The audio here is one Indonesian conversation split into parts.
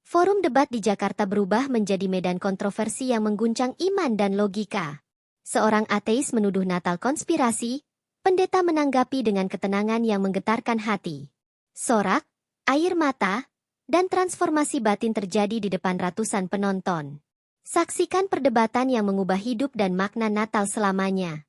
Forum debat di Jakarta berubah menjadi medan kontroversi yang mengguncang iman dan logika. Seorang ateis menuduh Natal konspirasi, pendeta menanggapi dengan ketenangan yang menggetarkan hati. Sorak, air mata, dan transformasi batin terjadi di depan ratusan penonton. Saksikan perdebatan yang mengubah hidup dan makna Natal selamanya.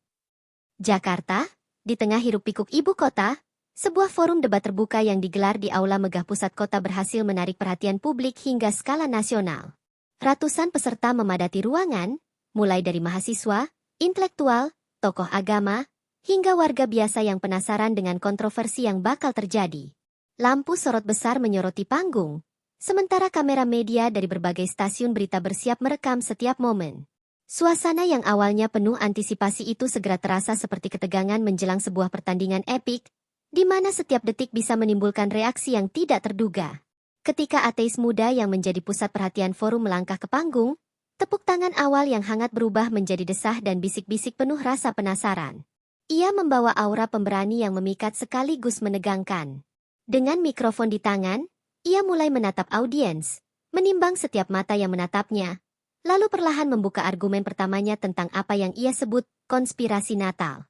Jakarta, di tengah hiruk-pikuk ibu kota, sebuah forum debat terbuka yang digelar di Aula Megah Pusat Kota berhasil menarik perhatian publik hingga skala nasional. Ratusan peserta memadati ruangan, mulai dari mahasiswa, intelektual, tokoh agama, hingga warga biasa yang penasaran dengan kontroversi yang bakal terjadi. Lampu sorot besar menyoroti panggung, sementara kamera media dari berbagai stasiun berita bersiap merekam setiap momen. Suasana yang awalnya penuh antisipasi itu segera terasa seperti ketegangan menjelang sebuah pertandingan epik, di mana setiap detik bisa menimbulkan reaksi yang tidak terduga. Ketika ateis muda yang menjadi pusat perhatian forum melangkah ke panggung, tepuk tangan awal yang hangat berubah menjadi desah dan bisik-bisik penuh rasa penasaran. Ia membawa aura pemberani yang memikat sekaligus menegangkan. Dengan mikrofon di tangan, ia mulai menatap audiens, menimbang setiap mata yang menatapnya, lalu perlahan membuka argumen pertamanya tentang apa yang ia sebut konspirasi Natal.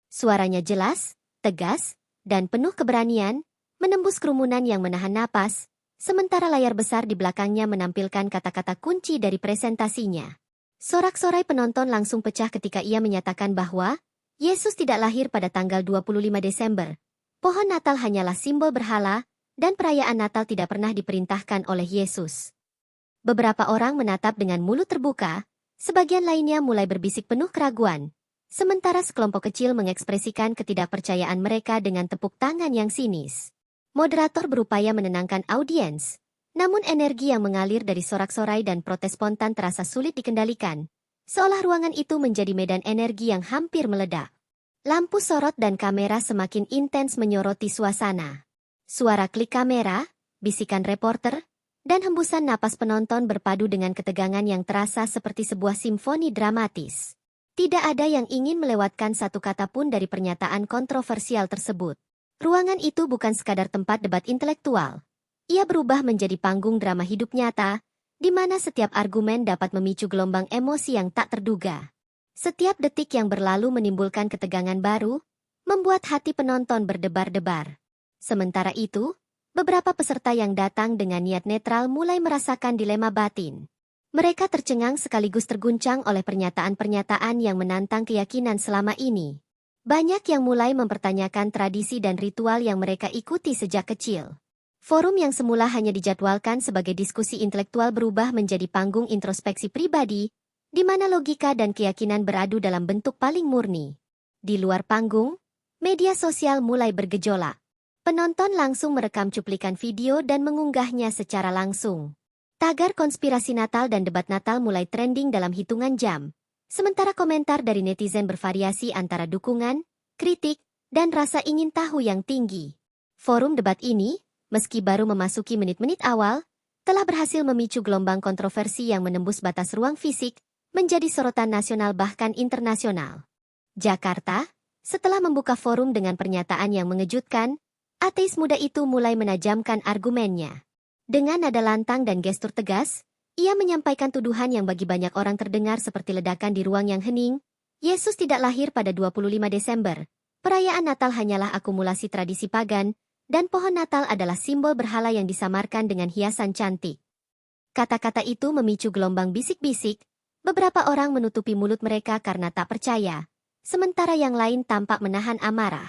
Suaranya jelas, tegas, dan penuh keberanian, menembus kerumunan yang menahan napas, sementara layar besar di belakangnya menampilkan kata-kata kunci dari presentasinya. Sorak-sorai penonton langsung pecah ketika ia menyatakan bahwa Yesus tidak lahir pada tanggal 25 Desember. Pohon Natal hanyalah simbol berhala, dan perayaan Natal tidak pernah diperintahkan oleh Yesus. Beberapa orang menatap dengan mulut terbuka, sebagian lainnya mulai berbisik penuh keraguan. Sementara sekelompok kecil mengekspresikan ketidakpercayaan mereka dengan tepuk tangan yang sinis. Moderator berupaya menenangkan audiens, namun energi yang mengalir dari sorak-sorai dan protes spontan terasa sulit dikendalikan, seolah ruangan itu menjadi medan energi yang hampir meledak. Lampu sorot dan kamera semakin intens menyoroti suasana. Suara klik kamera, bisikan reporter, dan hembusan napas penonton berpadu dengan ketegangan yang terasa seperti sebuah simfoni dramatis. Tidak ada yang ingin melewatkan satu kata pun dari pernyataan kontroversial tersebut. Ruangan itu bukan sekadar tempat debat intelektual. Ia berubah menjadi panggung drama hidup nyata, di mana setiap argumen dapat memicu gelombang emosi yang tak terduga. Setiap detik yang berlalu menimbulkan ketegangan baru, membuat hati penonton berdebar-debar. Sementara itu, beberapa peserta yang datang dengan niat netral mulai merasakan dilema batin. Mereka tercengang sekaligus terguncang oleh pernyataan-pernyataan yang menantang keyakinan selama ini. Banyak yang mulai mempertanyakan tradisi dan ritual yang mereka ikuti sejak kecil. Forum yang semula hanya dijadwalkan sebagai diskusi intelektual berubah menjadi panggung introspeksi pribadi, di mana logika dan keyakinan beradu dalam bentuk paling murni. Di luar panggung, media sosial mulai bergejolak. Penonton langsung merekam cuplikan video dan mengunggahnya secara langsung. Tagar konspirasi Natal dan debat Natal mulai trending dalam hitungan jam, sementara komentar dari netizen bervariasi antara dukungan, kritik, dan rasa ingin tahu yang tinggi. Forum debat ini, meski baru memasuki menit-menit awal, telah berhasil memicu gelombang kontroversi yang menembus batas ruang fisik, menjadi sorotan nasional bahkan internasional. Jakarta, setelah membuka forum dengan pernyataan yang mengejutkan, ateis muda itu mulai menajamkan argumennya. Dengan nada lantang dan gestur tegas, ia menyampaikan tuduhan yang bagi banyak orang terdengar seperti ledakan di ruang yang hening. Yesus tidak lahir pada 25 Desember. Perayaan Natal hanyalah akumulasi tradisi pagan, dan pohon Natal adalah simbol berhala yang disamarkan dengan hiasan cantik. Kata-kata itu memicu gelombang bisik-bisik, beberapa orang menutupi mulut mereka karena tak percaya, sementara yang lain tampak menahan amarah.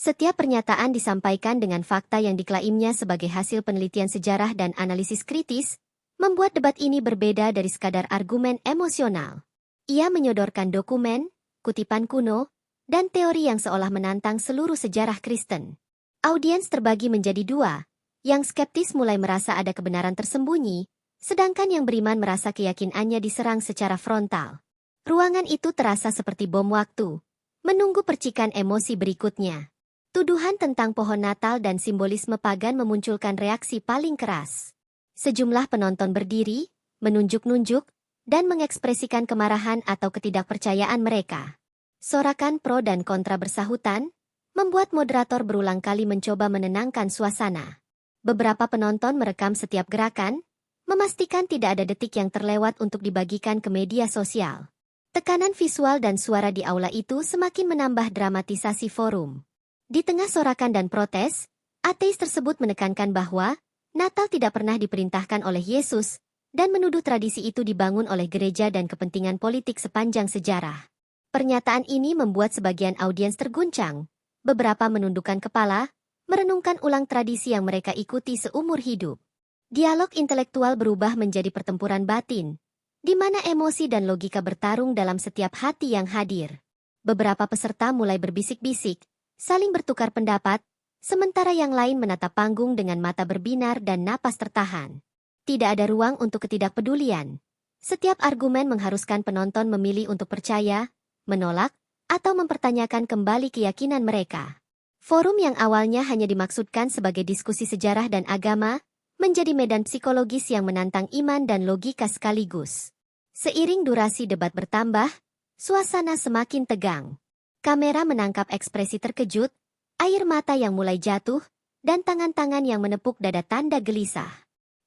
Setiap pernyataan disampaikan dengan fakta yang diklaimnya sebagai hasil penelitian sejarah dan analisis kritis, membuat debat ini berbeda dari sekadar argumen emosional. Ia menyodorkan dokumen, kutipan kuno, dan teori yang seolah menantang seluruh sejarah Kristen. Audiens terbagi menjadi dua, yang skeptis mulai merasa ada kebenaran tersembunyi, sedangkan yang beriman merasa keyakinannya diserang secara frontal. Ruangan itu terasa seperti bom waktu, menunggu percikan emosi berikutnya. Tuduhan tentang pohon Natal dan simbolisme pagan memunculkan reaksi paling keras. Sejumlah penonton berdiri, menunjuk-nunjuk, dan mengekspresikan kemarahan atau ketidakpercayaan mereka. Sorakan pro dan kontra bersahutan, membuat moderator berulang kali mencoba menenangkan suasana. Beberapa penonton merekam setiap gerakan, memastikan tidak ada detik yang terlewat untuk dibagikan ke media sosial. Tekanan visual dan suara di aula itu semakin menambah dramatisasi forum. Di tengah sorakan dan protes, ateis tersebut menekankan bahwa Natal tidak pernah diperintahkan oleh Yesus, dan menuduh tradisi itu dibangun oleh gereja dan kepentingan politik sepanjang sejarah. Pernyataan ini membuat sebagian audiens terguncang. Beberapa menundukkan kepala, merenungkan ulang tradisi yang mereka ikuti seumur hidup. Dialog intelektual berubah menjadi pertempuran batin, di mana emosi dan logika bertarung dalam setiap hati yang hadir. Beberapa peserta mulai berbisik-bisik, saling bertukar pendapat, sementara yang lain menatap panggung dengan mata berbinar dan napas tertahan. Tidak ada ruang untuk ketidakpedulian. Setiap argumen mengharuskan penonton memilih untuk percaya, menolak, atau mempertanyakan kembali keyakinan mereka. Forum yang awalnya hanya dimaksudkan sebagai diskusi sejarah dan agama, menjadi medan psikologis yang menantang iman dan logika sekaligus. Seiring durasi debat bertambah, suasana semakin tegang. Kamera menangkap ekspresi terkejut, air mata yang mulai jatuh, dan tangan-tangan yang menepuk dada tanda gelisah.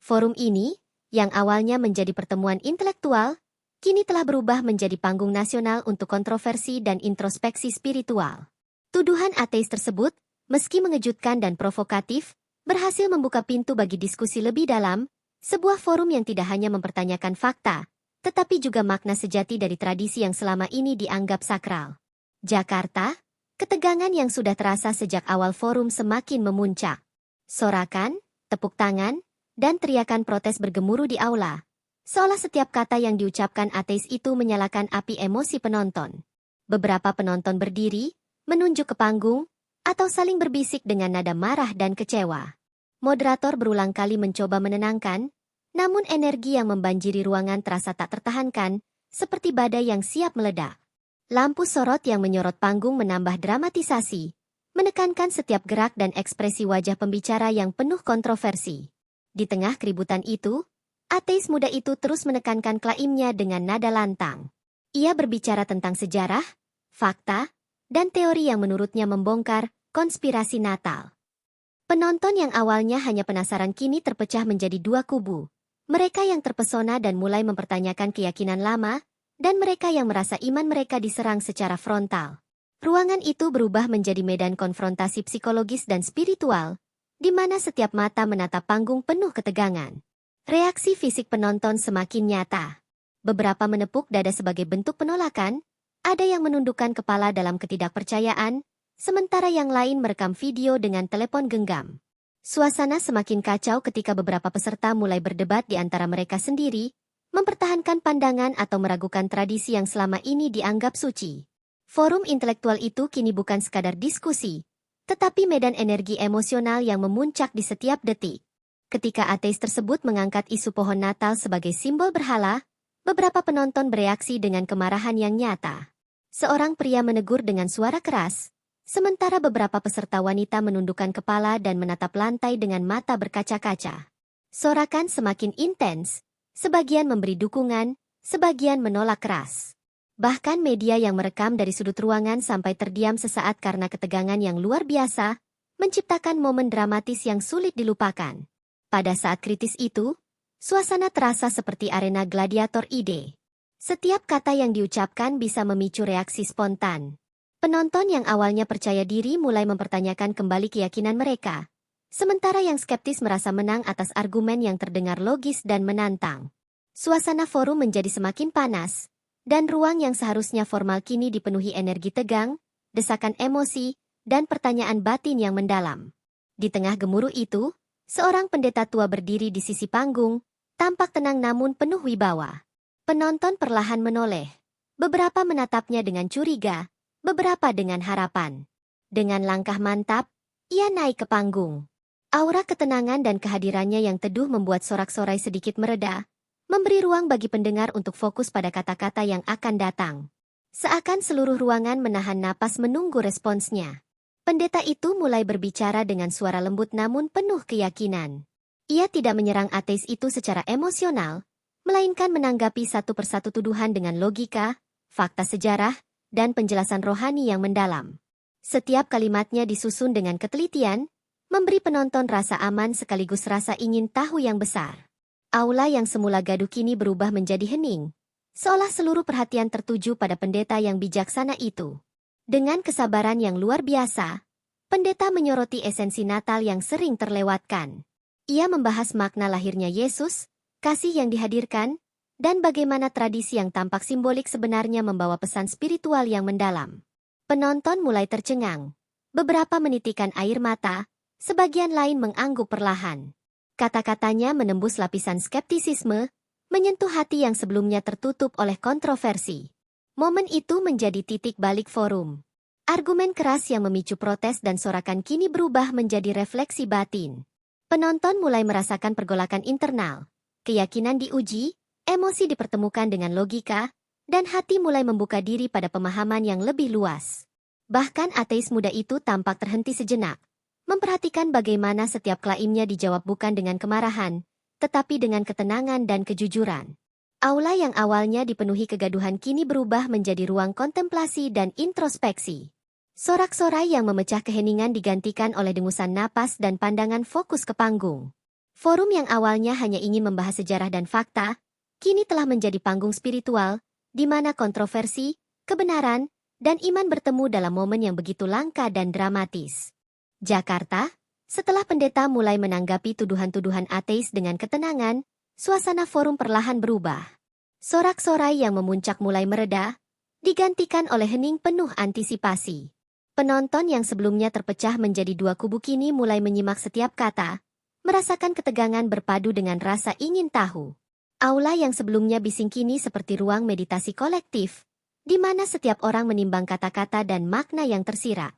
Forum ini, yang awalnya menjadi pertemuan intelektual, kini telah berubah menjadi panggung nasional untuk kontroversi dan introspeksi spiritual. Tuduhan ateis tersebut, meski mengejutkan dan provokatif, berhasil membuka pintu bagi diskusi lebih dalam, sebuah forum yang tidak hanya mempertanyakan fakta, tetapi juga makna sejati dari tradisi yang selama ini dianggap sakral. Jakarta, ketegangan yang sudah terasa sejak awal forum semakin memuncak. Sorakan, tepuk tangan, dan teriakan protes bergemuruh di aula. Seolah setiap kata yang diucapkan ateis itu menyalakan api emosi penonton. Beberapa penonton berdiri, menunjuk ke panggung, atau saling berbisik dengan nada marah dan kecewa. Moderator berulang kali mencoba menenangkan, namun energi yang membanjiri ruangan terasa tak tertahankan, seperti badai yang siap meledak. Lampu sorot yang menyorot panggung menambah dramatisasi, menekankan setiap gerak dan ekspresi wajah pembicara yang penuh kontroversi. Di tengah keributan itu, ateis muda itu terus menekankan klaimnya dengan nada lantang. Ia berbicara tentang sejarah, fakta, dan teori yang menurutnya membongkar konspirasi Natal. Penonton yang awalnya hanya penasaran kini terpecah menjadi dua kubu. Mereka yang terpesona dan mulai mempertanyakan keyakinan lama, dan mereka yang merasa iman mereka diserang secara frontal. Ruangan itu berubah menjadi medan konfrontasi psikologis dan spiritual, di mana setiap mata menatap panggung penuh ketegangan. Reaksi fisik penonton semakin nyata. Beberapa menepuk dada sebagai bentuk penolakan, ada yang menundukkan kepala dalam ketidakpercayaan, sementara yang lain merekam video dengan telepon genggam. Suasana semakin kacau ketika beberapa peserta mulai berdebat di antara mereka sendiri, mempertahankan pandangan atau meragukan tradisi yang selama ini dianggap suci. Forum intelektual itu kini bukan sekadar diskusi, tetapi medan energi emosional yang memuncak di setiap detik. Ketika ateis tersebut mengangkat isu pohon Natal sebagai simbol berhala, beberapa penonton bereaksi dengan kemarahan yang nyata. Seorang pria menegur dengan suara keras, sementara beberapa peserta wanita menundukkan kepala dan menatap lantai dengan mata berkaca-kaca. Sorakan semakin intens, sebagian memberi dukungan, sebagian menolak keras. Bahkan media yang merekam dari sudut ruangan sampai terdiam sesaat karena ketegangan yang luar biasa, menciptakan momen dramatis yang sulit dilupakan. Pada saat kritis itu, suasana terasa seperti arena gladiator ide. Setiap kata yang diucapkan bisa memicu reaksi spontan. Penonton yang awalnya percaya diri mulai mempertanyakan kembali keyakinan mereka, sementara yang skeptis merasa menang atas argumen yang terdengar logis dan menantang. Suasana forum menjadi semakin panas, dan ruang yang seharusnya formal kini dipenuhi energi tegang, desakan emosi, dan pertanyaan batin yang mendalam. Di tengah gemuruh itu, seorang pendeta tua berdiri di sisi panggung, tampak tenang namun penuh wibawa. Penonton perlahan menoleh. Beberapa menatapnya dengan curiga, beberapa dengan harapan. Dengan langkah mantap, ia naik ke panggung. Aura ketenangan dan kehadirannya yang teduh membuat sorak-sorai sedikit mereda, memberi ruang bagi pendengar untuk fokus pada kata-kata yang akan datang. Seakan seluruh ruangan menahan napas menunggu responsnya. Pendeta itu mulai berbicara dengan suara lembut namun penuh keyakinan. Ia tidak menyerang ateis itu secara emosional, melainkan menanggapi satu persatu tuduhan dengan logika, fakta sejarah, dan penjelasan rohani yang mendalam. Setiap kalimatnya disusun dengan ketelitian, memberi penonton rasa aman sekaligus rasa ingin tahu yang besar. Aula yang semula gaduh kini berubah menjadi hening, seolah seluruh perhatian tertuju pada pendeta yang bijaksana itu. Dengan kesabaran yang luar biasa, pendeta menyoroti esensi Natal yang sering terlewatkan. Ia membahas makna lahirnya Yesus, kasih yang dihadirkan, dan bagaimana tradisi yang tampak simbolik sebenarnya membawa pesan spiritual yang mendalam. Penonton mulai tercengang. Beberapa menitikan air mata, sebagian lain mengangguk perlahan. Kata-katanya menembus lapisan skeptisisme, menyentuh hati yang sebelumnya tertutup oleh kontroversi. Momen itu menjadi titik balik forum. Argumen keras yang memicu protes dan sorakan kini berubah menjadi refleksi batin. Penonton mulai merasakan pergolakan internal. Keyakinan diuji, emosi dipertemukan dengan logika, dan hati mulai membuka diri pada pemahaman yang lebih luas. Bahkan ateis muda itu tampak terhenti sejenak, memperhatikan bagaimana setiap klaimnya dijawab bukan dengan kemarahan, tetapi dengan ketenangan dan kejujuran. Aula yang awalnya dipenuhi kegaduhan kini berubah menjadi ruang kontemplasi dan introspeksi. Sorak-sorai yang memecah keheningan digantikan oleh dengusan napas dan pandangan fokus ke panggung. Forum yang awalnya hanya ingin membahas sejarah dan fakta, kini telah menjadi panggung spiritual, di mana kontroversi, kebenaran, dan iman bertemu dalam momen yang begitu langka dan dramatis. Jakarta, setelah pendeta mulai menanggapi tuduhan-tuduhan ateis dengan ketenangan, suasana forum perlahan berubah. Sorak-sorai yang memuncak mulai mereda, digantikan oleh hening penuh antisipasi. Penonton yang sebelumnya terpecah menjadi dua kubu kini mulai menyimak setiap kata, merasakan ketegangan berpadu dengan rasa ingin tahu. Aula yang sebelumnya bising kini seperti ruang meditasi kolektif, di mana setiap orang menimbang kata-kata dan makna yang tersirat.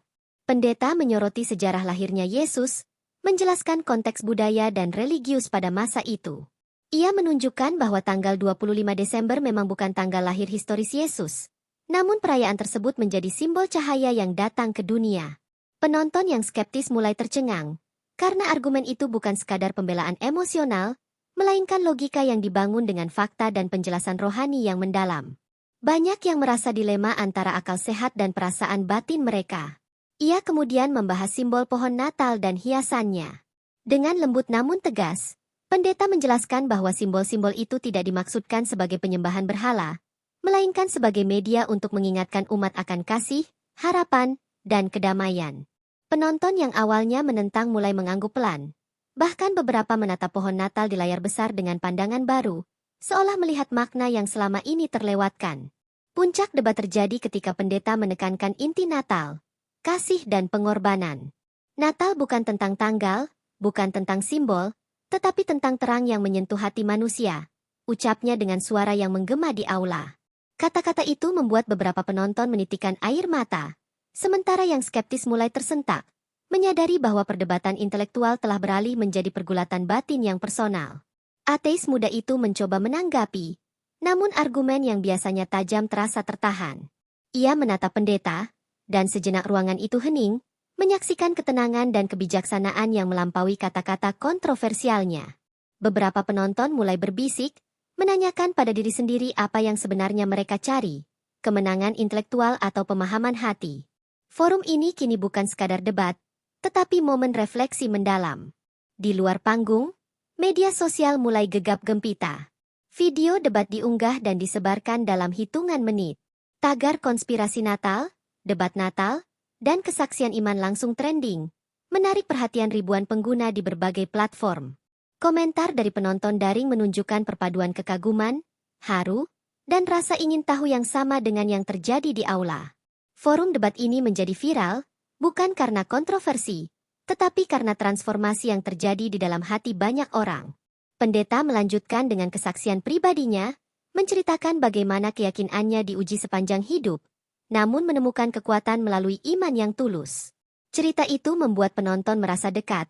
Pendeta menyoroti sejarah lahirnya Yesus, menjelaskan konteks budaya dan religius pada masa itu. Ia menunjukkan bahwa tanggal 25 Desember memang bukan tanggal lahir historis Yesus, namun perayaan tersebut menjadi simbol cahaya yang datang ke dunia. Penonton yang skeptis mulai tercengang, karena argumen itu bukan sekadar pembelaan emosional, melainkan logika yang dibangun dengan fakta dan penjelasan rohani yang mendalam. Banyak yang merasa dilema antara akal sehat dan perasaan batin mereka. Ia kemudian membahas simbol pohon Natal dan hiasannya. Dengan lembut namun tegas, pendeta menjelaskan bahwa simbol-simbol itu tidak dimaksudkan sebagai penyembahan berhala, melainkan sebagai media untuk mengingatkan umat akan kasih, harapan, dan kedamaian. Penonton yang awalnya menentang mulai mengangguk pelan. Bahkan beberapa menatap pohon Natal di layar besar dengan pandangan baru, seolah melihat makna yang selama ini terlewatkan. Puncak debat terjadi ketika pendeta menekankan inti Natal, kasih dan pengorbanan. Natal bukan tentang tanggal, bukan tentang simbol, tetapi tentang terang yang menyentuh hati manusia, ucapnya dengan suara yang menggema di aula. Kata-kata itu membuat beberapa penonton menitikan air mata, sementara yang skeptis mulai tersentak, menyadari bahwa perdebatan intelektual telah beralih menjadi pergulatan batin yang personal. Ateis muda itu mencoba menanggapi, namun argumen yang biasanya tajam terasa tertahan. Ia menatap pendeta, dan sejenak ruangan itu hening, menyaksikan ketenangan dan kebijaksanaan yang melampaui kata-kata kontroversialnya. Beberapa penonton mulai berbisik, menanyakan pada diri sendiri apa yang sebenarnya mereka cari, kemenangan intelektual atau pemahaman hati. Forum ini kini bukan sekadar debat, tetapi momen refleksi mendalam. Di luar panggung, media sosial mulai gegap gempita. Video debat diunggah dan disebarkan dalam hitungan menit. Tagar konspirasi Natal, debat Natal, dan kesaksian iman langsung trending, menarik perhatian ribuan pengguna di berbagai platform. Komentar dari penonton daring menunjukkan perpaduan kekaguman, haru, dan rasa ingin tahu yang sama dengan yang terjadi di aula. Forum debat ini menjadi viral, bukan karena kontroversi, tetapi karena transformasi yang terjadi di dalam hati banyak orang. Pendeta melanjutkan dengan kesaksian pribadinya, menceritakan bagaimana keyakinannya diuji sepanjang hidup, namun menemukan kekuatan melalui iman yang tulus. Cerita itu membuat penonton merasa dekat,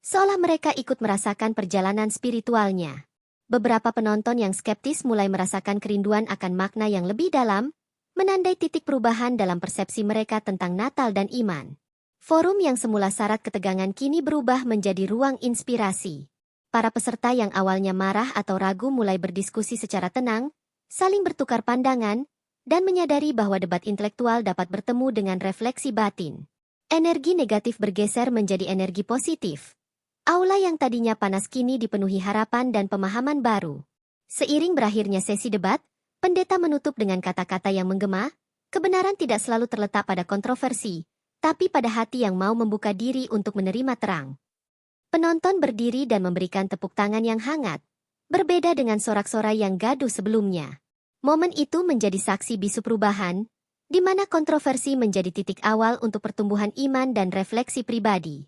seolah mereka ikut merasakan perjalanan spiritualnya. Beberapa penonton yang skeptis mulai merasakan kerinduan akan makna yang lebih dalam, menandai titik perubahan dalam persepsi mereka tentang Natal dan iman. Forum yang semula syarat ketegangan kini berubah menjadi ruang inspirasi. Para peserta yang awalnya marah atau ragu mulai berdiskusi secara tenang, saling bertukar pandangan, dan menyadari bahwa debat intelektual dapat bertemu dengan refleksi batin. Energi negatif bergeser menjadi energi positif. Aula yang tadinya panas kini dipenuhi harapan dan pemahaman baru. Seiring berakhirnya sesi debat, pendeta menutup dengan kata-kata yang menggema, kebenaran tidak selalu terletak pada kontroversi, tapi pada hati yang mau membuka diri untuk menerima terang. Penonton berdiri dan memberikan tepuk tangan yang hangat, berbeda dengan sorak-sorai yang gaduh sebelumnya. Momen itu menjadi saksi bisu perubahan, di mana kontroversi menjadi titik awal untuk pertumbuhan iman dan refleksi pribadi.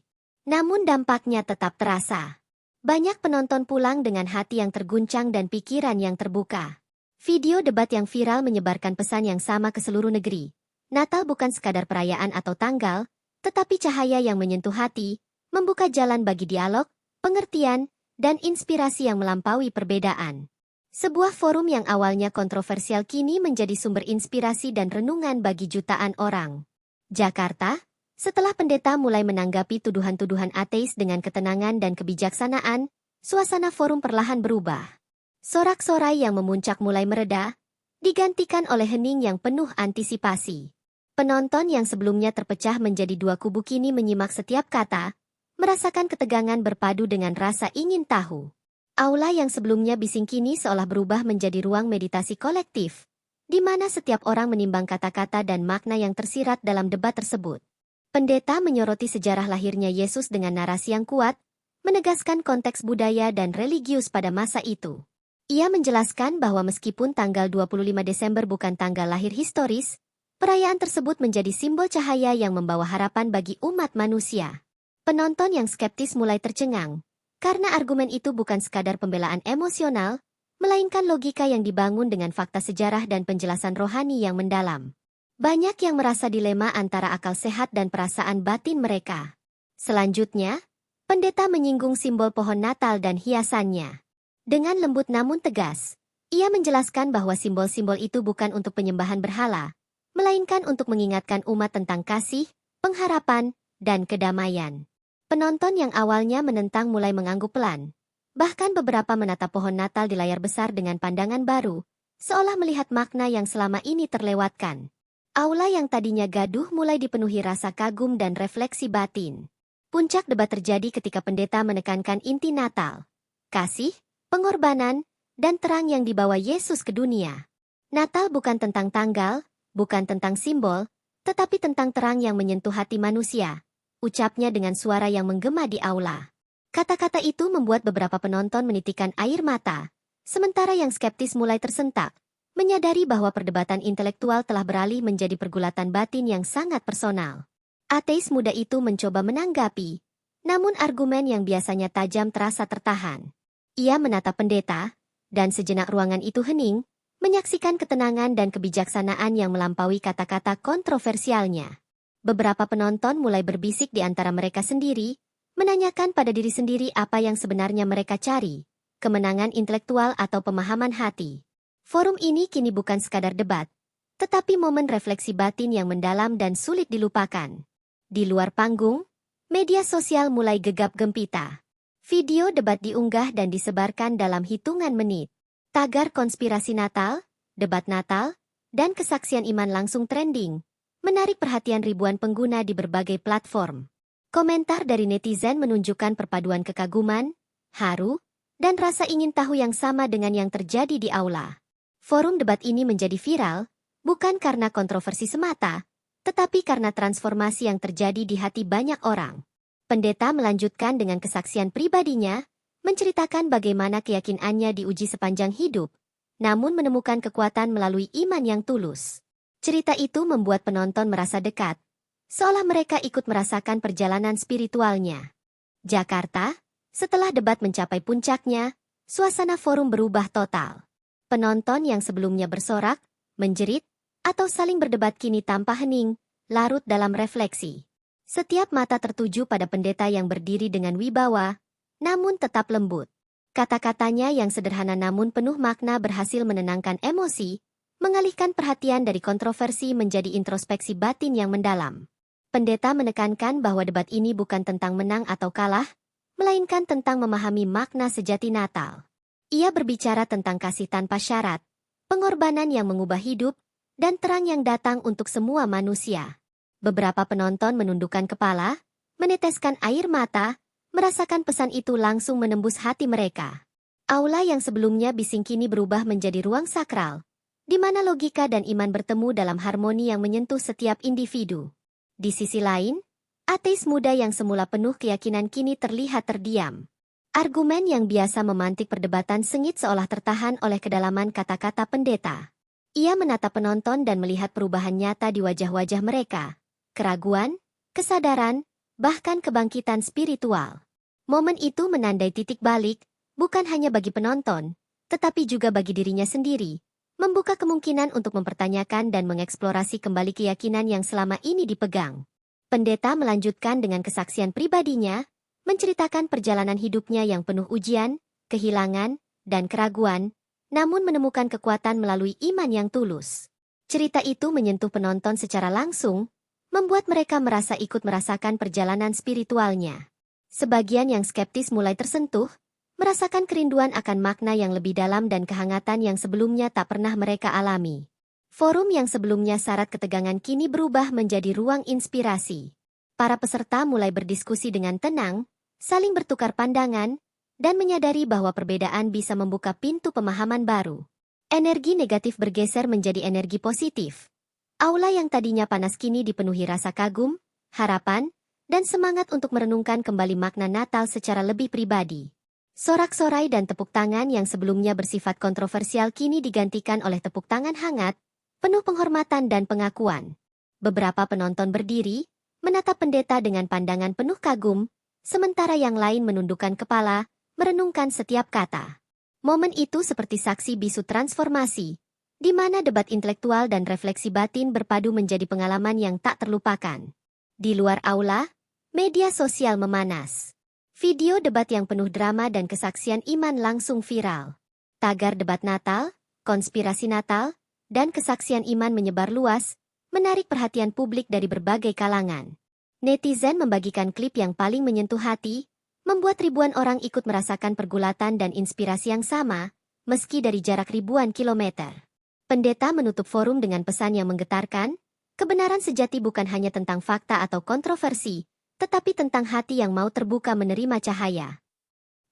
Namun dampaknya tetap terasa. Banyak penonton pulang dengan hati yang terguncang dan pikiran yang terbuka. Video debat yang viral menyebarkan pesan yang sama ke seluruh negeri. Natal bukan sekadar perayaan atau tanggal, tetapi cahaya yang menyentuh hati, membuka jalan bagi dialog, pengertian, dan inspirasi yang melampaui perbedaan. Sebuah forum yang awalnya kontroversial kini menjadi sumber inspirasi dan renungan bagi jutaan orang. Jakarta, setelah pendeta mulai menanggapi tuduhan-tuduhan ateis dengan ketenangan dan kebijaksanaan, suasana forum perlahan berubah. Sorak-sorai yang memuncak mulai mereda, digantikan oleh hening yang penuh antisipasi. Penonton yang sebelumnya terpecah menjadi dua kubu kini menyimak setiap kata, merasakan ketegangan berpadu dengan rasa ingin tahu. Aula yang sebelumnya bising kini seolah berubah menjadi ruang meditasi kolektif, di mana setiap orang menimbang kata-kata dan makna yang tersirat dalam debat tersebut. Pendeta menyoroti sejarah lahirnya Yesus dengan narasi yang kuat, menegaskan konteks budaya dan religius pada masa itu. Ia menjelaskan bahwa meskipun tanggal 25 Desember bukan tanggal lahir historis, perayaan tersebut menjadi simbol cahaya yang membawa harapan bagi umat manusia. Penonton yang skeptis mulai tercengang, karena argumen itu bukan sekadar pembelaan emosional, melainkan logika yang dibangun dengan fakta sejarah dan penjelasan rohani yang mendalam. Banyak yang merasa dilema antara akal sehat dan perasaan batin mereka. Selanjutnya, pendeta menyinggung simbol pohon Natal dan hiasannya. Dengan lembut namun tegas, ia menjelaskan bahwa simbol-simbol itu bukan untuk penyembahan berhala, melainkan untuk mengingatkan umat tentang kasih, pengharapan, dan kedamaian. Penonton yang awalnya menentang mulai mengangguk pelan. Bahkan beberapa menatap pohon Natal di layar besar dengan pandangan baru, seolah melihat makna yang selama ini terlewatkan. Aula yang tadinya gaduh mulai dipenuhi rasa kagum dan refleksi batin. Puncak debat terjadi ketika pendeta menekankan inti Natal. Kasih, pengorbanan, dan terang yang dibawa Yesus ke dunia. Natal bukan tentang tanggal, bukan tentang simbol, tetapi tentang terang yang menyentuh hati manusia. Ucapnya dengan suara yang menggema di aula. Kata-kata itu membuat beberapa penonton menitikkan air mata, sementara yang skeptis mulai tersentak, menyadari bahwa perdebatan intelektual telah beralih menjadi pergulatan batin yang sangat personal. Ateis muda itu mencoba menanggapi, namun argumen yang biasanya tajam terasa tertahan. Ia menatap pendeta, dan sejenak ruangan itu hening, menyaksikan ketenangan dan kebijaksanaan yang melampaui kata-kata kontroversialnya. Beberapa penonton mulai berbisik di antara mereka sendiri, menanyakan pada diri sendiri apa yang sebenarnya mereka cari, kemenangan intelektual atau pemahaman hati. Forum ini kini bukan sekadar debat, tetapi momen refleksi batin yang mendalam dan sulit dilupakan. Di luar panggung, media sosial mulai gegap gempita. Video debat diunggah dan disebarkan dalam hitungan menit. Tagar konspirasi Natal, debat Natal, dan kesaksian iman langsung trending, menarik perhatian ribuan pengguna di berbagai platform. Komentar dari netizen menunjukkan perpaduan kekaguman, haru, dan rasa ingin tahu yang sama dengan yang terjadi di aula. Forum debat ini menjadi viral, bukan karena kontroversi semata, tetapi karena transformasi yang terjadi di hati banyak orang. Pendeta melanjutkan dengan kesaksian pribadinya, menceritakan bagaimana keyakinannya diuji sepanjang hidup, namun menemukan kekuatan melalui iman yang tulus. Cerita itu membuat penonton merasa dekat, seolah mereka ikut merasakan perjalanan spiritualnya. Jakarta, setelah debat mencapai puncaknya, suasana forum berubah total. Penonton yang sebelumnya bersorak, menjerit, atau saling berdebat kini tanpa hening, larut dalam refleksi. Setiap mata tertuju pada pendeta yang berdiri dengan wibawa, namun tetap lembut. Kata-katanya yang sederhana namun penuh makna berhasil menenangkan emosi, mengalihkan perhatian dari kontroversi menjadi introspeksi batin yang mendalam. Pendeta menekankan bahwa debat ini bukan tentang menang atau kalah, melainkan tentang memahami makna sejati Natal. Ia berbicara tentang kasih tanpa syarat, pengorbanan yang mengubah hidup, dan terang yang datang untuk semua manusia. Beberapa penonton menundukkan kepala, meneteskan air mata, merasakan pesan itu langsung menembus hati mereka. Aula yang sebelumnya bising kini berubah menjadi ruang sakral, di mana logika dan iman bertemu dalam harmoni yang menyentuh setiap individu. Di sisi lain, ateis muda yang semula penuh keyakinan kini terlihat terdiam. Argumen yang biasa memantik perdebatan sengit seolah tertahan oleh kedalaman kata-kata pendeta. Ia menatap penonton dan melihat perubahan nyata di wajah-wajah mereka. Keraguan, kesadaran, bahkan kebangkitan spiritual. Momen itu menandai titik balik, bukan hanya bagi penonton, tetapi juga bagi dirinya sendiri, membuka kemungkinan untuk mempertanyakan dan mengeksplorasi kembali keyakinan yang selama ini dipegang. Pendeta melanjutkan dengan kesaksian pribadinya, menceritakan perjalanan hidupnya yang penuh ujian, kehilangan, dan keraguan, namun menemukan kekuatan melalui iman yang tulus. Cerita itu menyentuh penonton secara langsung, membuat mereka merasa ikut merasakan perjalanan spiritualnya. Sebagian yang skeptis mulai tersentuh, merasakan kerinduan akan makna yang lebih dalam dan kehangatan yang sebelumnya tak pernah mereka alami. Forum yang sebelumnya syarat ketegangan kini berubah menjadi ruang inspirasi. Para peserta mulai berdiskusi dengan tenang, saling bertukar pandangan, dan menyadari bahwa perbedaan bisa membuka pintu pemahaman baru. Energi negatif bergeser menjadi energi positif. Aula yang tadinya panas kini dipenuhi rasa kagum, harapan, dan semangat untuk merenungkan kembali makna Natal secara lebih pribadi. Sorak-sorai dan tepuk tangan yang sebelumnya bersifat kontroversial kini digantikan oleh tepuk tangan hangat, penuh penghormatan dan pengakuan. Beberapa penonton berdiri, menatap pendeta dengan pandangan penuh kagum, sementara yang lain menundukkan kepala, merenungkan setiap kata. Momen itu seperti saksi bisu transformasi, di mana debat intelektual dan refleksi batin berpadu menjadi pengalaman yang tak terlupakan. Di luar aula, media sosial memanas. Video debat yang penuh drama dan kesaksian iman langsung viral. Tagar debat Natal, konspirasi Natal, dan kesaksian iman menyebar luas, menarik perhatian publik dari berbagai kalangan. Netizen membagikan klip yang paling menyentuh hati, membuat ribuan orang ikut merasakan pergulatan dan inspirasi yang sama, meski dari jarak ribuan kilometer. Pendeta menutup forum dengan pesan yang menggetarkan, kebenaran sejati bukan hanya tentang fakta atau kontroversi, tetapi tentang hati yang mau terbuka menerima cahaya.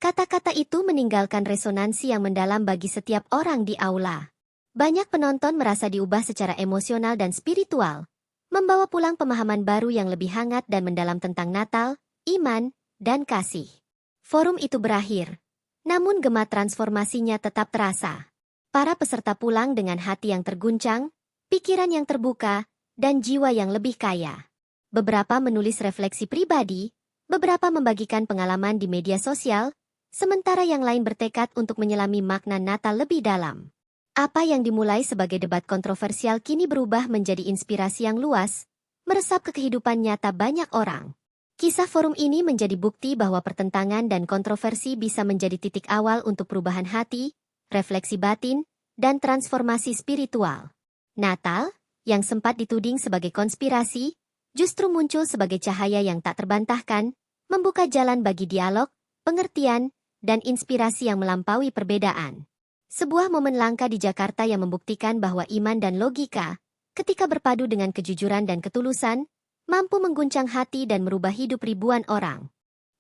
Kata-kata itu meninggalkan resonansi yang mendalam bagi setiap orang di aula. Banyak penonton merasa diubah secara emosional dan spiritual, membawa pulang pemahaman baru yang lebih hangat dan mendalam tentang Natal, iman, dan kasih. Forum itu berakhir, namun gema transformasinya tetap terasa. Para peserta pulang dengan hati yang terguncang, pikiran yang terbuka, dan jiwa yang lebih kaya. Beberapa menulis refleksi pribadi, beberapa membagikan pengalaman di media sosial, sementara yang lain bertekad untuk menyelami makna Natal lebih dalam. Apa yang dimulai sebagai debat kontroversial kini berubah menjadi inspirasi yang luas, meresap ke kehidupan nyata banyak orang. Kisah forum ini menjadi bukti bahwa pertentangan dan kontroversi bisa menjadi titik awal untuk perubahan hati, refleksi batin, dan transformasi spiritual. Natal, yang sempat dituding sebagai konspirasi, justru muncul sebagai cahaya yang tak terbantahkan, membuka jalan bagi dialog, pengertian, dan inspirasi yang melampaui perbedaan. Sebuah momen langka di Jakarta yang membuktikan bahwa iman dan logika, ketika berpadu dengan kejujuran dan ketulusan, mampu mengguncang hati dan merubah hidup ribuan orang.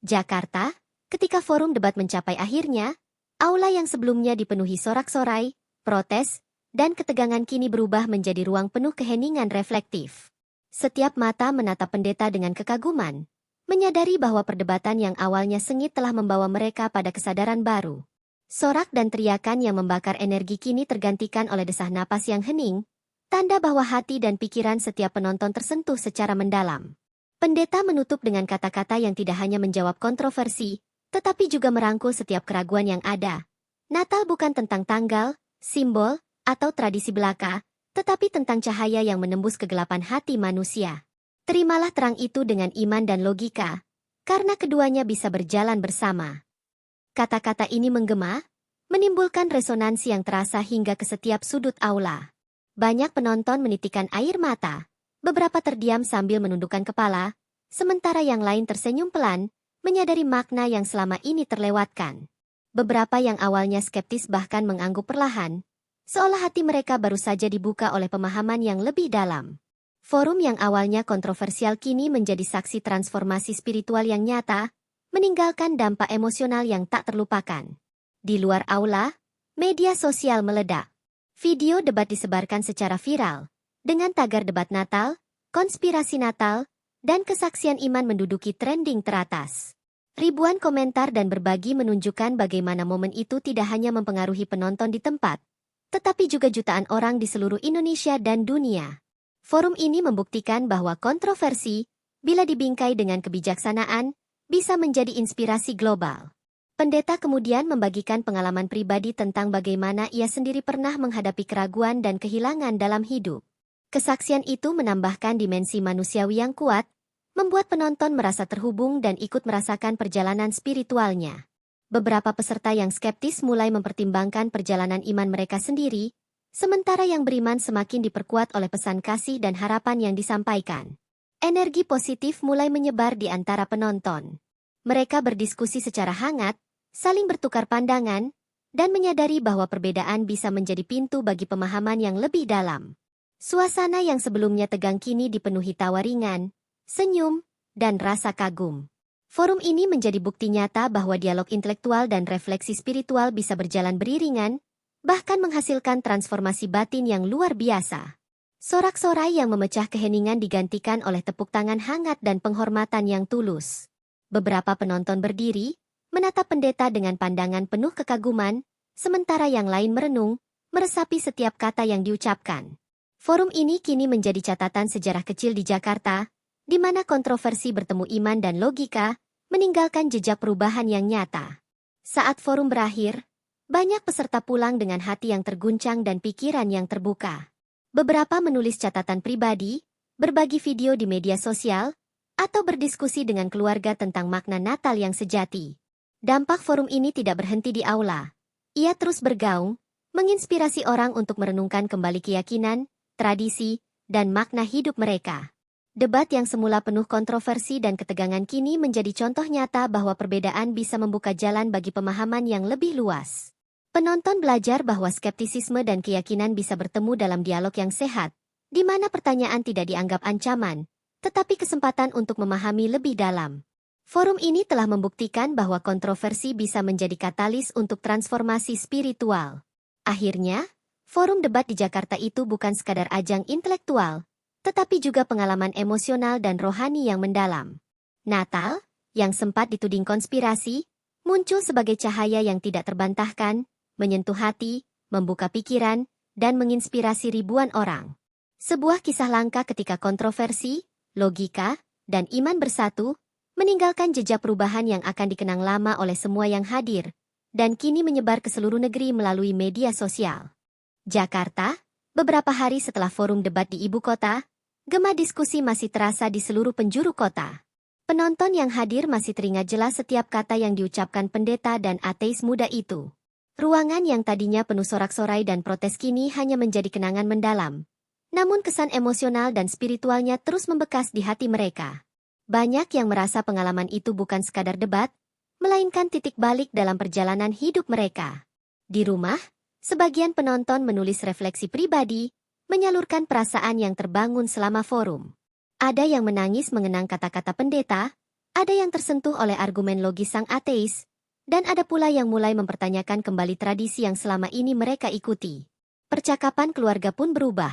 Jakarta, ketika forum debat mencapai akhirnya, aula yang sebelumnya dipenuhi sorak-sorai, protes, dan ketegangan kini berubah menjadi ruang penuh keheningan reflektif. Setiap mata menatap pendeta dengan kekaguman, menyadari bahwa perdebatan yang awalnya sengit telah membawa mereka pada kesadaran baru. Sorak dan teriakan yang membakar energi kini tergantikan oleh desah napas yang hening, tanda bahwa hati dan pikiran setiap penonton tersentuh secara mendalam. Pendeta menutup dengan kata-kata yang tidak hanya menjawab kontroversi, tetapi juga merangkul setiap keraguan yang ada. Natal bukan tentang tanggal, simbol, atau tradisi belaka, tetapi tentang cahaya yang menembus kegelapan hati manusia. Terimalah terang itu dengan iman dan logika, karena keduanya bisa berjalan bersama. Kata-kata ini menggema, menimbulkan resonansi yang terasa hingga ke setiap sudut aula. Banyak penonton menitikkan air mata, beberapa terdiam sambil menundukkan kepala, sementara yang lain tersenyum pelan, menyadari makna yang selama ini terlewatkan. Beberapa yang awalnya skeptis bahkan mengangguk perlahan, seolah hati mereka baru saja dibuka oleh pemahaman yang lebih dalam. Forum yang awalnya kontroversial kini menjadi saksi transformasi spiritual yang nyata, meninggalkan dampak emosional yang tak terlupakan. Di luar aula, media sosial meledak. Video debat disebarkan secara viral, dengan tagar debat Natal, konspirasi Natal, dan kesaksian iman menduduki trending teratas. Ribuan komentar dan berbagi menunjukkan bagaimana momen itu tidak hanya mempengaruhi penonton di tempat, tetapi juga jutaan orang di seluruh Indonesia dan dunia. Forum ini membuktikan bahwa kontroversi, bila dibingkai dengan kebijaksanaan, bisa menjadi inspirasi global. Pendeta kemudian membagikan pengalaman pribadi tentang bagaimana ia sendiri pernah menghadapi keraguan dan kehilangan dalam hidup. Kesaksian itu menambahkan dimensi manusiawi yang kuat, membuat penonton merasa terhubung dan ikut merasakan perjalanan spiritualnya. Beberapa peserta yang skeptis mulai mempertimbangkan perjalanan iman mereka sendiri, sementara yang beriman semakin diperkuat oleh pesan kasih dan harapan yang disampaikan. Energi positif mulai menyebar di antara penonton. Mereka berdiskusi secara hangat, saling bertukar pandangan, dan menyadari bahwa perbedaan bisa menjadi pintu bagi pemahaman yang lebih dalam. Suasana yang sebelumnya tegang kini dipenuhi tawa ringan, senyum, dan rasa kagum. Forum ini menjadi bukti nyata bahwa dialog intelektual dan refleksi spiritual bisa berjalan beriringan, bahkan menghasilkan transformasi batin yang luar biasa. Sorak-sorai yang memecah keheningan digantikan oleh tepuk tangan hangat dan penghormatan yang tulus. Beberapa penonton berdiri, menatap pendeta dengan pandangan penuh kekaguman, sementara yang lain merenung, meresapi setiap kata yang diucapkan. Forum ini kini menjadi catatan sejarah kecil di Jakarta, di mana kontroversi bertemu iman dan logika, meninggalkan jejak perubahan yang nyata. Saat forum berakhir, banyak peserta pulang dengan hati yang terguncang dan pikiran yang terbuka. Beberapa menulis catatan pribadi, berbagi video di media sosial, atau berdiskusi dengan keluarga tentang makna Natal yang sejati. Dampak forum ini tidak berhenti di aula. Ia terus bergaung, menginspirasi orang untuk merenungkan kembali keyakinan, tradisi, dan makna hidup mereka. Debat yang semula penuh kontroversi dan ketegangan kini menjadi contoh nyata bahwa perbedaan bisa membuka jalan bagi pemahaman yang lebih luas. Penonton belajar bahwa skeptisisme dan keyakinan bisa bertemu dalam dialog yang sehat, di mana pertanyaan tidak dianggap ancaman, tetapi kesempatan untuk memahami lebih dalam. Forum ini telah membuktikan bahwa kontroversi bisa menjadi katalis untuk transformasi spiritual. Akhirnya, forum debat di Jakarta itu bukan sekadar ajang intelektual, tetapi juga pengalaman emosional dan rohani yang mendalam. Natal, yang sempat dituding konspirasi, muncul sebagai cahaya yang tidak terbantahkan, menyentuh hati, membuka pikiran, dan menginspirasi ribuan orang. Sebuah kisah langka ketika kontroversi, logika, dan iman bersatu, meninggalkan jejak perubahan yang akan dikenang lama oleh semua yang hadir, dan kini menyebar ke seluruh negeri melalui media sosial. Jakarta, beberapa hari setelah forum debat di ibu kota, gema diskusi masih terasa di seluruh penjuru kota. Penonton yang hadir masih teringat jelas setiap kata yang diucapkan pendeta dan ateis muda itu. Ruangan yang tadinya penuh sorak-sorai dan protes kini hanya menjadi kenangan mendalam. Namun kesan emosional dan spiritualnya terus membekas di hati mereka. Banyak yang merasa pengalaman itu bukan sekadar debat, melainkan titik balik dalam perjalanan hidup mereka. Di rumah, sebagian penonton menulis refleksi pribadi, menyalurkan perasaan yang terbangun selama forum. Ada yang menangis mengenang kata-kata pendeta, ada yang tersentuh oleh argumen logis sang ateis, dan ada pula yang mulai mempertanyakan kembali tradisi yang selama ini mereka ikuti. Percakapan keluarga pun berubah.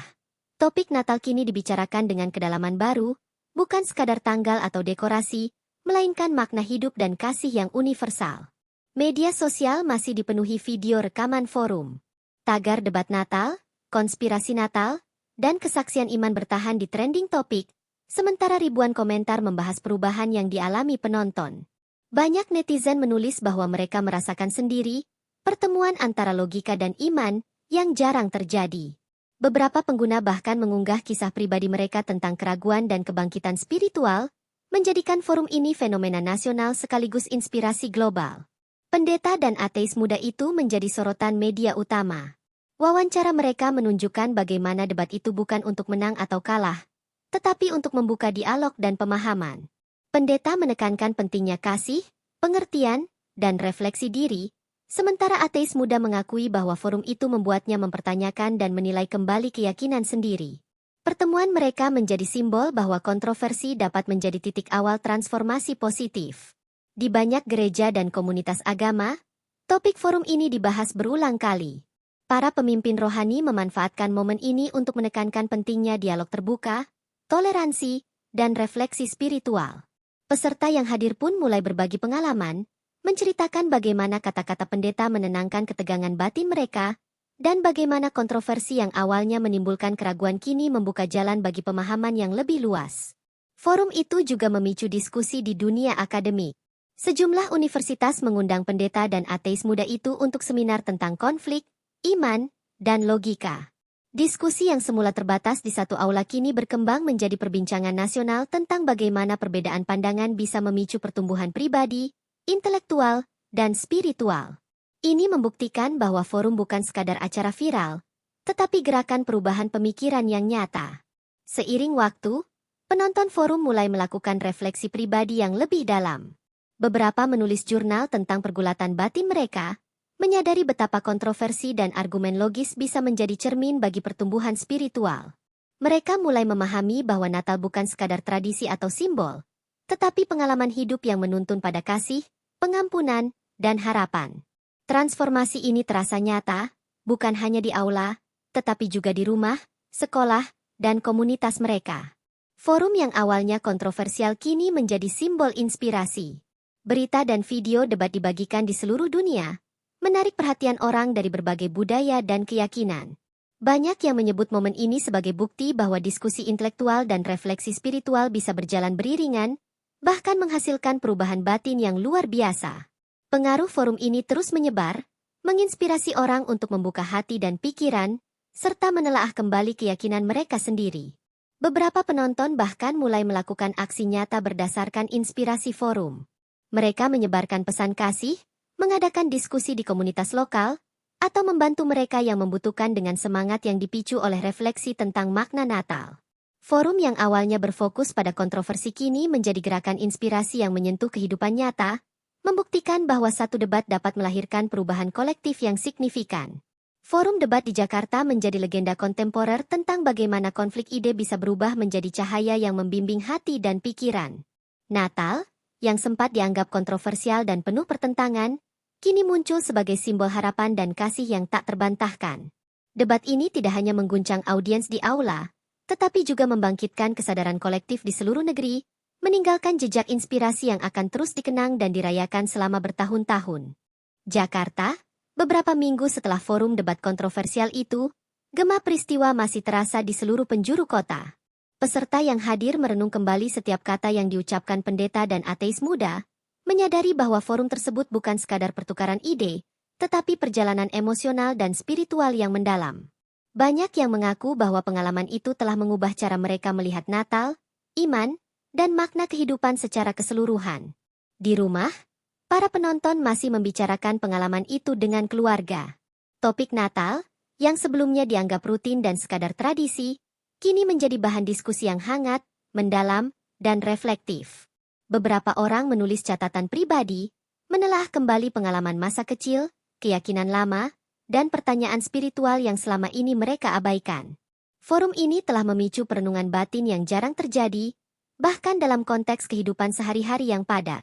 Topik Natal kini dibicarakan dengan kedalaman baru, bukan sekadar tanggal atau dekorasi, melainkan makna hidup dan kasih yang universal. Media sosial masih dipenuhi video rekaman forum. Tagar debat Natal, konspirasi Natal, dan kesaksian iman bertahan di trending topik, sementara ribuan komentar membahas perubahan yang dialami penonton. Banyak netizen menulis bahwa mereka merasakan sendiri pertemuan antara logika dan iman yang jarang terjadi. Beberapa pengguna bahkan mengunggah kisah pribadi mereka tentang keraguan dan kebangkitan spiritual, menjadikan forum ini fenomena nasional sekaligus inspirasi global. Pendeta dan ateis muda itu menjadi sorotan media utama. Wawancara mereka menunjukkan bagaimana debat itu bukan untuk menang atau kalah, tetapi untuk membuka dialog dan pemahaman. Pendeta menekankan pentingnya kasih, pengertian, dan refleksi diri, sementara ateis muda mengakui bahwa forum itu membuatnya mempertanyakan dan menilai kembali keyakinan sendiri. Pertemuan mereka menjadi simbol bahwa kontroversi dapat menjadi titik awal transformasi positif. Di banyak gereja dan komunitas agama, topik forum ini dibahas berulang kali. Para pemimpin rohani memanfaatkan momen ini untuk menekankan pentingnya dialog terbuka, toleransi, dan refleksi spiritual. Peserta yang hadir pun mulai berbagi pengalaman, menceritakan bagaimana kata-kata pendeta menenangkan ketegangan batin mereka, dan bagaimana kontroversi yang awalnya menimbulkan keraguan kini membuka jalan bagi pemahaman yang lebih luas. Forum itu juga memicu diskusi di dunia akademik. Sejumlah universitas mengundang pendeta dan ateis muda itu untuk seminar tentang konflik, iman, dan logika. Diskusi yang semula terbatas di satu aula kini berkembang menjadi perbincangan nasional tentang bagaimana perbedaan pandangan bisa memicu pertumbuhan pribadi, intelektual, dan spiritual. Ini membuktikan bahwa forum bukan sekadar acara viral, tetapi gerakan perubahan pemikiran yang nyata. Seiring waktu, penonton forum mulai melakukan refleksi pribadi yang lebih dalam. Beberapa menulis jurnal tentang pergulatan batin mereka, menyadari betapa kontroversi dan argumen logis bisa menjadi cermin bagi pertumbuhan spiritual. Mereka mulai memahami bahwa Natal bukan sekadar tradisi atau simbol, tetapi pengalaman hidup yang menuntun pada kasih, pengampunan, dan harapan. Transformasi ini terasa nyata, bukan hanya di aula, tetapi juga di rumah, sekolah, dan komunitas mereka. Forum yang awalnya kontroversial kini menjadi simbol inspirasi. Berita dan video debat dibagikan di seluruh dunia, menarik perhatian orang dari berbagai budaya dan keyakinan. Banyak yang menyebut momen ini sebagai bukti bahwa diskusi intelektual dan refleksi spiritual bisa berjalan beriringan, bahkan menghasilkan perubahan batin yang luar biasa. Pengaruh forum ini terus menyebar, menginspirasi orang untuk membuka hati dan pikiran, serta menelaah kembali keyakinan mereka sendiri. Beberapa penonton bahkan mulai melakukan aksi nyata berdasarkan inspirasi forum. Mereka menyebarkan pesan kasih, mengadakan diskusi di komunitas lokal, atau membantu mereka yang membutuhkan dengan semangat yang dipicu oleh refleksi tentang makna Natal. Forum yang awalnya berfokus pada kontroversi kini menjadi gerakan inspirasi yang menyentuh kehidupan nyata, membuktikan bahwa satu debat dapat melahirkan perubahan kolektif yang signifikan. Forum debat di Jakarta menjadi legenda kontemporer tentang bagaimana konflik ide bisa berubah menjadi cahaya yang membimbing hati dan pikiran. Natal, yang sempat dianggap kontroversial dan penuh pertentangan, kini muncul sebagai simbol harapan dan kasih yang tak terbantahkan. Debat ini tidak hanya mengguncang audiens di aula, tetapi juga membangkitkan kesadaran kolektif di seluruh negeri, meninggalkan jejak inspirasi yang akan terus dikenang dan dirayakan selama bertahun-tahun. Jakarta, beberapa minggu setelah forum debat kontroversial itu, gema peristiwa masih terasa di seluruh penjuru kota. Peserta yang hadir merenung kembali setiap kata yang diucapkan pendeta dan ateis muda, menyadari bahwa forum tersebut bukan sekadar pertukaran ide, tetapi perjalanan emosional dan spiritual yang mendalam. Banyak yang mengaku bahwa pengalaman itu telah mengubah cara mereka melihat Natal, iman, dan makna kehidupan secara keseluruhan. Di rumah, para penonton masih membicarakan pengalaman itu dengan keluarga. Topik Natal, yang sebelumnya dianggap rutin dan sekadar tradisi, kini menjadi bahan diskusi yang hangat, mendalam, dan reflektif. Beberapa orang menulis catatan pribadi, menelaah kembali pengalaman masa kecil, keyakinan lama, dan pertanyaan spiritual yang selama ini mereka abaikan. Forum ini telah memicu perenungan batin yang jarang terjadi, bahkan dalam konteks kehidupan sehari-hari yang padat.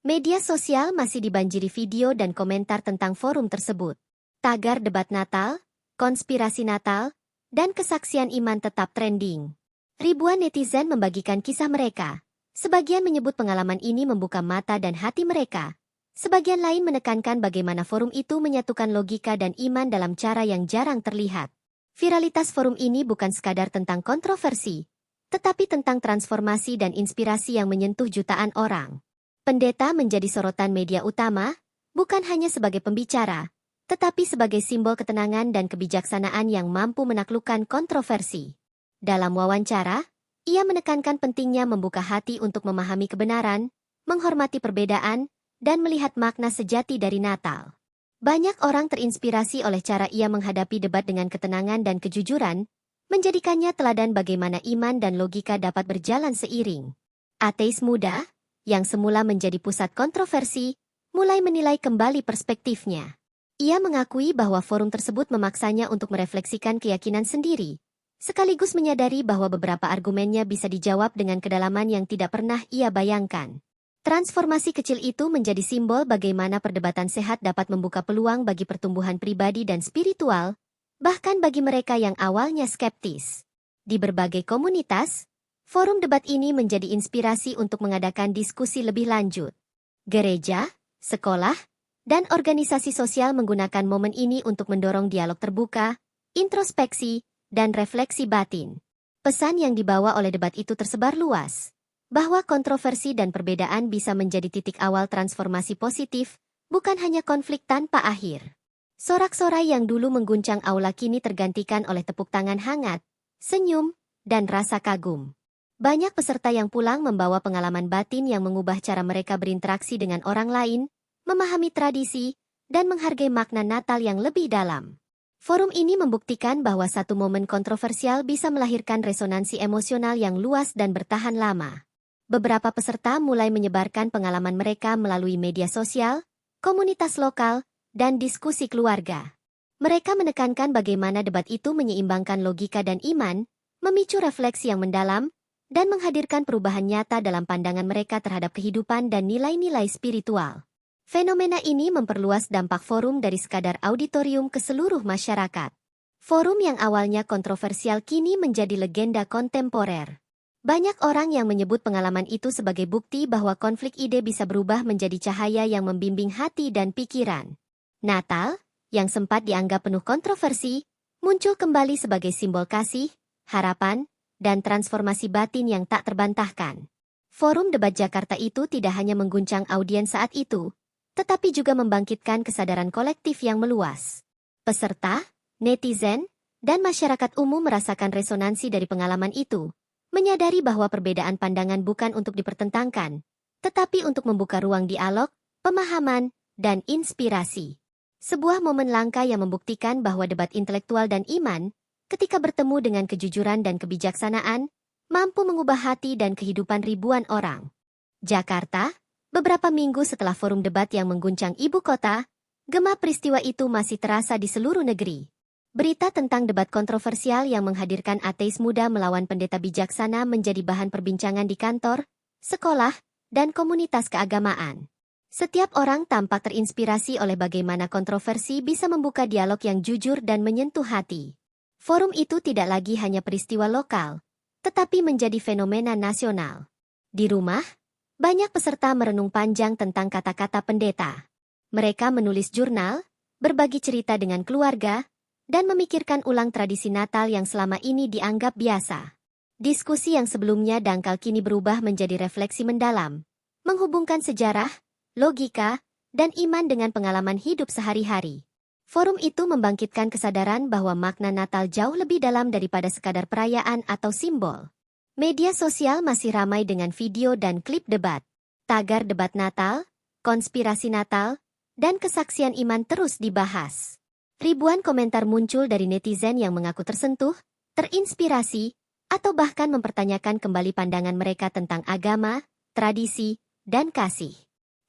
Media sosial masih dibanjiri video dan komentar tentang forum tersebut. Tagar debat Natal, konspirasi Natal, dan kesaksian iman tetap trending. Ribuan netizen membagikan kisah mereka. Sebagian menyebut pengalaman ini membuka mata dan hati mereka. Sebagian lain menekankan bagaimana forum itu menyatukan logika dan iman dalam cara yang jarang terlihat. Viralitas forum ini bukan sekadar tentang kontroversi, tetapi tentang transformasi dan inspirasi yang menyentuh jutaan orang. Pendeta menjadi sorotan media utama, bukan hanya sebagai pembicara, tetapi sebagai simbol ketenangan dan kebijaksanaan yang mampu menaklukkan kontroversi. Dalam wawancara, ia menekankan pentingnya membuka hati untuk memahami kebenaran, menghormati perbedaan, dan melihat makna sejati dari Natal. Banyak orang terinspirasi oleh cara ia menghadapi debat dengan ketenangan dan kejujuran, menjadikannya teladan bagaimana iman dan logika dapat berjalan seiring. Ateis muda, yang semula menjadi pusat kontroversi, mulai menilai kembali perspektifnya. Ia mengakui bahwa forum tersebut memaksanya untuk merefleksikan keyakinan sendiri, sekaligus menyadari bahwa beberapa argumennya bisa dijawab dengan kedalaman yang tidak pernah ia bayangkan. Transformasi kecil itu menjadi simbol bagaimana perdebatan sehat dapat membuka peluang bagi pertumbuhan pribadi dan spiritual, bahkan bagi mereka yang awalnya skeptis. Di berbagai komunitas, forum debat ini menjadi inspirasi untuk mengadakan diskusi lebih lanjut. Gereja, sekolah, dan organisasi sosial menggunakan momen ini untuk mendorong dialog terbuka, introspeksi, dan refleksi batin. Pesan yang dibawa oleh debat itu tersebar luas, bahwa kontroversi dan perbedaan bisa menjadi titik awal transformasi positif, bukan hanya konflik tanpa akhir. Sorak-sorai yang dulu mengguncang aula kini tergantikan oleh tepuk tangan hangat, senyum, dan rasa kagum. Banyak peserta yang pulang membawa pengalaman batin yang mengubah cara mereka berinteraksi dengan orang lain, memahami tradisi, dan menghargai makna Natal yang lebih dalam. Forum ini membuktikan bahwa satu momen kontroversial bisa melahirkan resonansi emosional yang luas dan bertahan lama. Beberapa peserta mulai menyebarkan pengalaman mereka melalui media sosial, komunitas lokal, dan diskusi keluarga. Mereka menekankan bagaimana debat itu menyeimbangkan logika dan iman, memicu refleksi yang mendalam, dan menghadirkan perubahan nyata dalam pandangan mereka terhadap kehidupan dan nilai-nilai spiritual. Fenomena ini memperluas dampak forum dari sekadar auditorium ke seluruh masyarakat. Forum yang awalnya kontroversial kini menjadi legenda kontemporer. Banyak orang yang menyebut pengalaman itu sebagai bukti bahwa konflik ide bisa berubah menjadi cahaya yang membimbing hati dan pikiran. Natal, yang sempat dianggap penuh kontroversi, muncul kembali sebagai simbol kasih, harapan, dan transformasi batin yang tak terbantahkan. Forum debat Jakarta itu tidak hanya mengguncang audiens saat itu, tetapi juga membangkitkan kesadaran kolektif yang meluas. Peserta, netizen, dan masyarakat umum merasakan resonansi dari pengalaman itu, menyadari bahwa perbedaan pandangan bukan untuk dipertentangkan, tetapi untuk membuka ruang dialog, pemahaman, dan inspirasi. Sebuah momen langka yang membuktikan bahwa debat intelektual dan iman, ketika bertemu dengan kejujuran dan kebijaksanaan, mampu mengubah hati dan kehidupan ribuan orang. Jakarta, beberapa minggu setelah forum debat yang mengguncang ibu kota, gema peristiwa itu masih terasa di seluruh negeri. Berita tentang debat kontroversial yang menghadirkan ateis muda melawan pendeta bijaksana menjadi bahan perbincangan di kantor, sekolah, dan komunitas keagamaan. Setiap orang tampak terinspirasi oleh bagaimana kontroversi bisa membuka dialog yang jujur dan menyentuh hati. Forum itu tidak lagi hanya peristiwa lokal, tetapi menjadi fenomena nasional. Di rumah, banyak peserta merenung panjang tentang kata-kata pendeta. Mereka menulis jurnal, berbagi cerita dengan keluarga, dan memikirkan ulang tradisi Natal yang selama ini dianggap biasa. Diskusi yang sebelumnya dangkal kini berubah menjadi refleksi mendalam, menghubungkan sejarah, logika, dan iman dengan pengalaman hidup sehari-hari. Forum itu membangkitkan kesadaran bahwa makna Natal jauh lebih dalam daripada sekadar perayaan atau simbol. Media sosial masih ramai dengan video dan klip debat. Tagar debat Natal, konspirasi Natal, dan kesaksian iman terus dibahas. Ribuan komentar muncul dari netizen yang mengaku tersentuh, terinspirasi, atau bahkan mempertanyakan kembali pandangan mereka tentang agama, tradisi, dan kasih.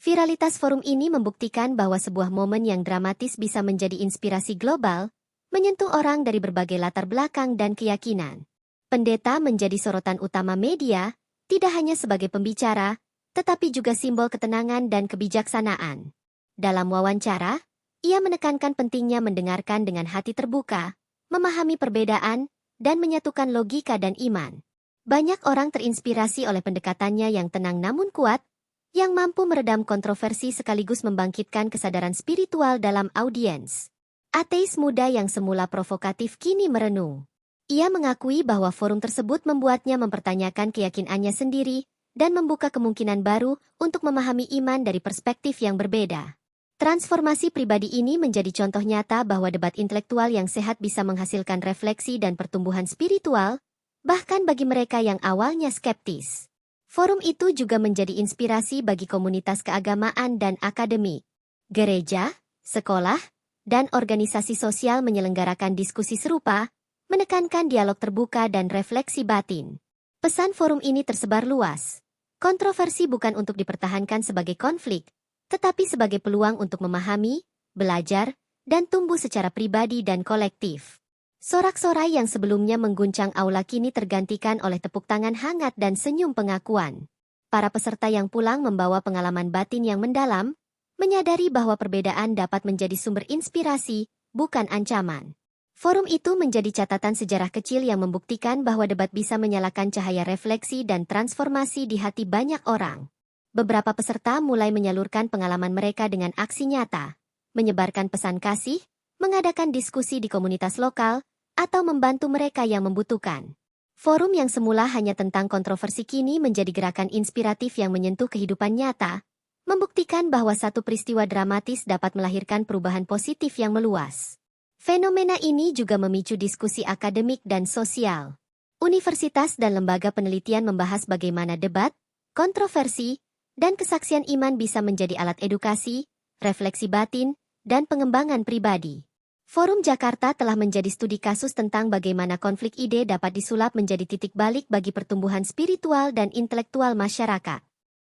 Viralitas forum ini membuktikan bahwa sebuah momen yang dramatis bisa menjadi inspirasi global, menyentuh orang dari berbagai latar belakang dan keyakinan. Pendeta menjadi sorotan utama media, tidak hanya sebagai pembicara, tetapi juga simbol ketenangan dan kebijaksanaan. Dalam wawancara, ia menekankan pentingnya mendengarkan dengan hati terbuka, memahami perbedaan, dan menyatukan logika dan iman. Banyak orang terinspirasi oleh pendekatannya yang tenang namun kuat, yang mampu meredam kontroversi sekaligus membangkitkan kesadaran spiritual dalam audiens. Ateis muda yang semula provokatif kini merenung. Ia mengakui bahwa forum tersebut membuatnya mempertanyakan keyakinannya sendiri dan membuka kemungkinan baru untuk memahami iman dari perspektif yang berbeda. Transformasi pribadi ini menjadi contoh nyata bahwa debat intelektual yang sehat bisa menghasilkan refleksi dan pertumbuhan spiritual, bahkan bagi mereka yang awalnya skeptis. Forum itu juga menjadi inspirasi bagi komunitas keagamaan dan akademik. Gereja, sekolah, dan organisasi sosial menyelenggarakan diskusi serupa, menekankan dialog terbuka dan refleksi batin. Pesan forum ini tersebar luas. Kontroversi bukan untuk dipertahankan sebagai konflik, tetapi sebagai peluang untuk memahami, belajar, dan tumbuh secara pribadi dan kolektif. Sorak-sorai yang sebelumnya mengguncang aula kini tergantikan oleh tepuk tangan hangat dan senyum pengakuan. para peserta yang pulang membawa pengalaman batin yang mendalam, menyadari bahwa perbedaan dapat menjadi sumber inspirasi, bukan ancaman. Forum itu menjadi catatan sejarah kecil yang membuktikan bahwa debat bisa menyalakan cahaya refleksi dan transformasi di hati banyak orang. Beberapa peserta mulai menyalurkan pengalaman mereka dengan aksi nyata, menyebarkan pesan kasih, mengadakan diskusi di komunitas lokal, atau membantu mereka yang membutuhkan. Forum yang semula hanya tentang kontroversi kini menjadi gerakan inspiratif yang menyentuh kehidupan nyata, membuktikan bahwa satu peristiwa dramatis dapat melahirkan perubahan positif yang meluas. Fenomena ini juga memicu diskusi akademik dan sosial. Universitas dan lembaga penelitian membahas bagaimana debat, kontroversi, dan kesaksian iman bisa menjadi alat edukasi, refleksi batin, dan pengembangan pribadi. Forum Jakarta telah menjadi studi kasus tentang bagaimana konflik ide dapat disulap menjadi titik balik bagi pertumbuhan spiritual dan intelektual masyarakat.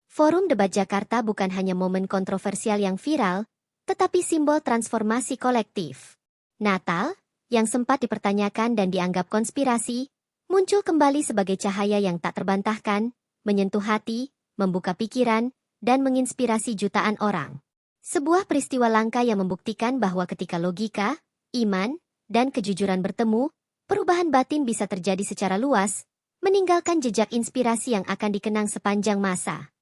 Forum Debat Jakarta bukan hanya momen kontroversial yang viral, tetapi simbol transformasi kolektif. Natal, yang sempat dipertanyakan dan dianggap konspirasi, muncul kembali sebagai cahaya yang tak terbantahkan, menyentuh hati, membuka pikiran, dan menginspirasi jutaan orang. Sebuah peristiwa langka yang membuktikan bahwa ketika logika, iman, dan kejujuran bertemu, perubahan batin bisa terjadi secara luas, meninggalkan jejak inspirasi yang akan dikenang sepanjang masa.